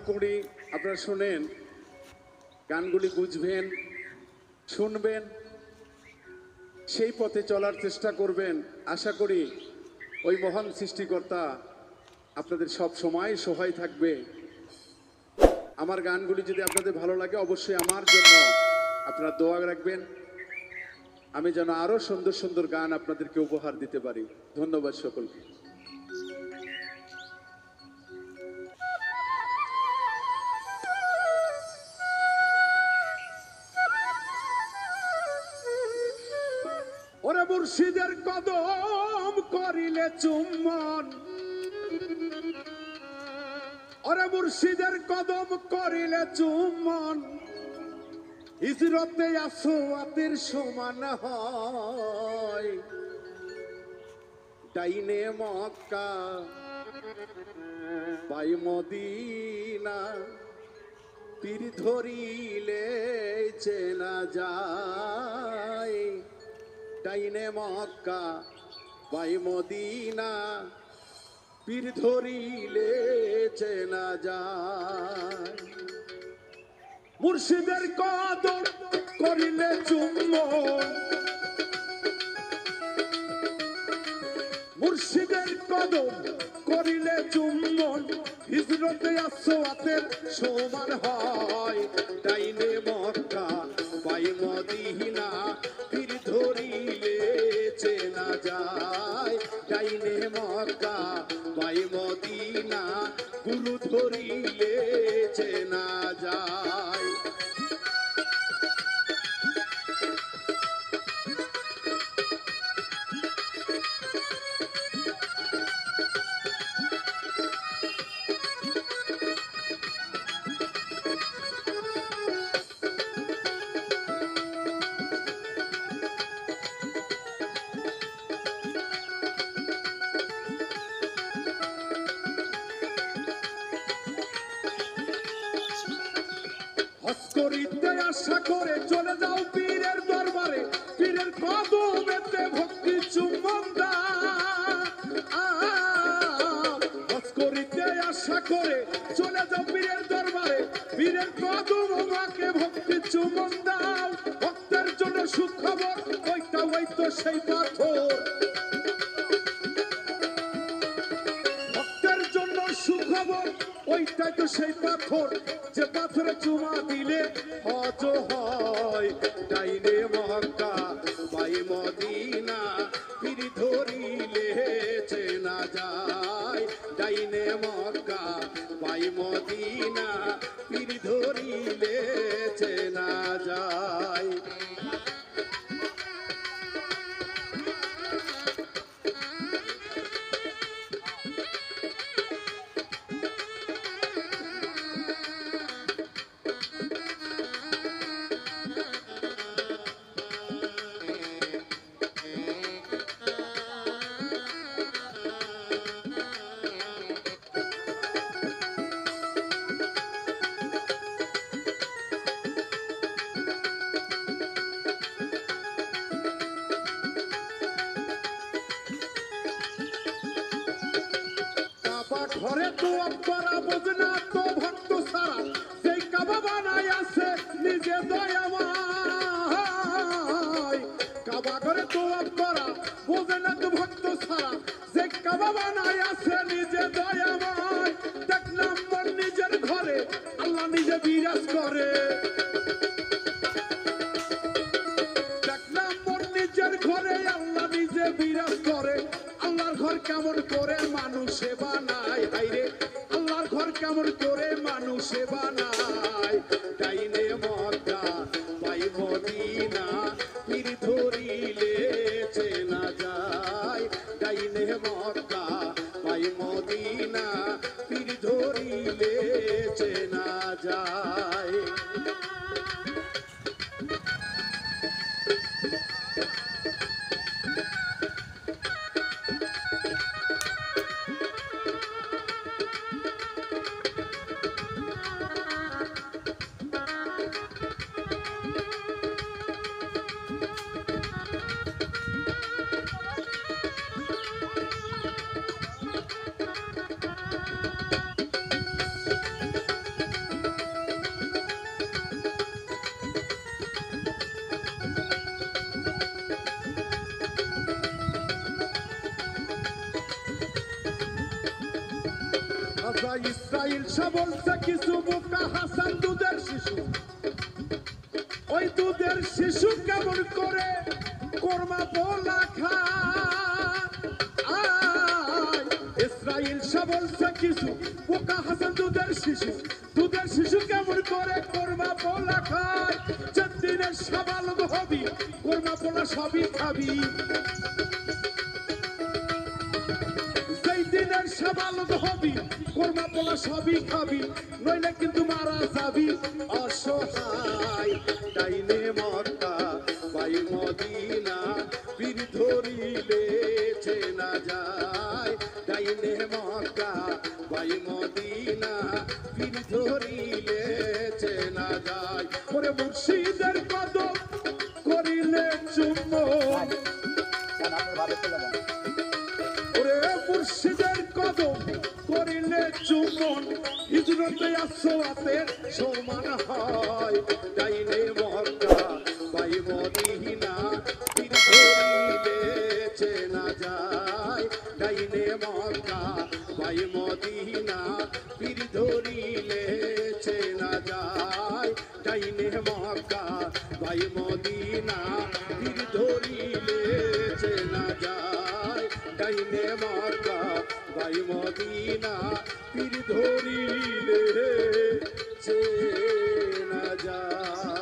করি আপনারা শুনেন, গানগুলি বুঝবেন, শুনবেন, সেই পথে চলার চেষ্টা করবেন। আশা করি ওই মহান সৃষ্টিকর্তা আপনাদের সব সময় সহায় থাকবে। আমার গানগুলি যদি আপনাদের ভালো লাগে, অবশ্যই আমার জন্য আপনারা দোয়া রাখবেন, আমি যেন আরো সুন্দর সুন্দর গান আপনাদেরকে উপহার দিতে পারি। ধন্যবাদ সকলকে। ওরে মুর্শিদের কদম করিলে চুম্বন, ওরে মুর্শিদের কদম করিলে চুম্বন, হিজরতে আসওয়াতের সমান হয়। ডাইনে মক্কা বাই মদিনা, পীর ধরিলে চেনা যায়। ডাইনে মক্কা বাই মদিনা, পীর ধরিলে চেনা যায়। মুর্শিদের কদম করিলে চুম্বন, মুর্শিদের কদম করিলে চুম্বন, হিজরতে আসওয়াতের সমান হয়। ডাইনে মক্কা বাই মদিনা, পীর ধরিলে চেনা যায়। ডাইনে মক্কা বাই মদিনা, গুরু ধরিলে চেনা যায়। হজ করিতে আশা করে চলে যাও পীরের দরবারে, পীরের কদমেতে ভক্তি চুম্বন দাও। হজ করিতে আশা করে চলে যাও পীরের দরবারে, পীরের কদমকে ভক্তি চুম্বন দাও। ভক্তের জন্য সুখবর, ওইটা ওই তো সেই পাথর। ভক্তের জন্য সুখবর, ওইটাই তো সেই পাথর, যে পাথরে চুমা দিলে হজ হয়। ডাইনে মক্কা বাই মদিনা, পীর ধরিলে চেনা যায়। ডাইনে মক্কা বাই মদিনা, পীর ধরিলে চেনা যায়। ঘরে তো করা বোঝে না তো ভক্ত সারা, সেই কাবা বানাই আছে নিজে দয়াময়। কাবা ঘরে তো করা বোঝে না তো ভক্ত সারা, যে কাবা বানাই আছে নিজে দয়াময়। দেখলাম মোর নিজের ঘরে আল্লাহ নিজে বিরাজ করে, দেখলাম মোর নিজের ঘরে আল্লাহ নিজে বিরাজ করে। আল্লাহর ঘর কেমন করে মানুষে বানায়, হাইরে আল্লাহর ঘর কেমন করে মানুষে বানায়। ডাইনে মক্কা বাই মদিনা, পীর ধরিলে চেনা যায়। ডাইনে মক্কা বাই মদিনা, পীর ধরিলে চেনা যায়। ইসরাইল বলছে কিছু বোকা হাসান দুধের শিশু, ওই দুধের শিশু কেমন করে কোরমা পোলা খায়। ইসরাইল বলছে কিছু বোকা হাসান দুধের শিশু কেমন করে কোরমা পোলা খায়। দিনের সাবালক হবি কোরমা পোলা সবই খাবি, দিনের সাবালক হবি কোরমা পোলা সবই খাবি, নইলে কিন্তু মারা যাবি অসহায়। ডাইনে মক্কা বাই মদিনা বীর ধরিলে চেনা যায়। ডাইনে মক্কা বাই মদিনা বীর ধরিলে চেনা যায়। ওরে মুর্শিদের কদম করিলে চুম্বন, ওরে মুর্শিদের কদম করিলে চুম্বন, হিজরতে আসওয়াতের সমান হয়। ডাইনে মক্কা বাই মদিনা বীর ধরিলে চেনা যায়। ডাইনে মক্কা বাই মদিনা বীর ধরিলে চেনা যায়। ডাইনে মক্কা বাই মদিনা বীর ধরিলে চেনা যায়। ডাইনে মক্কা বাই মদিনা বীর ধরিলে চেনা যায়।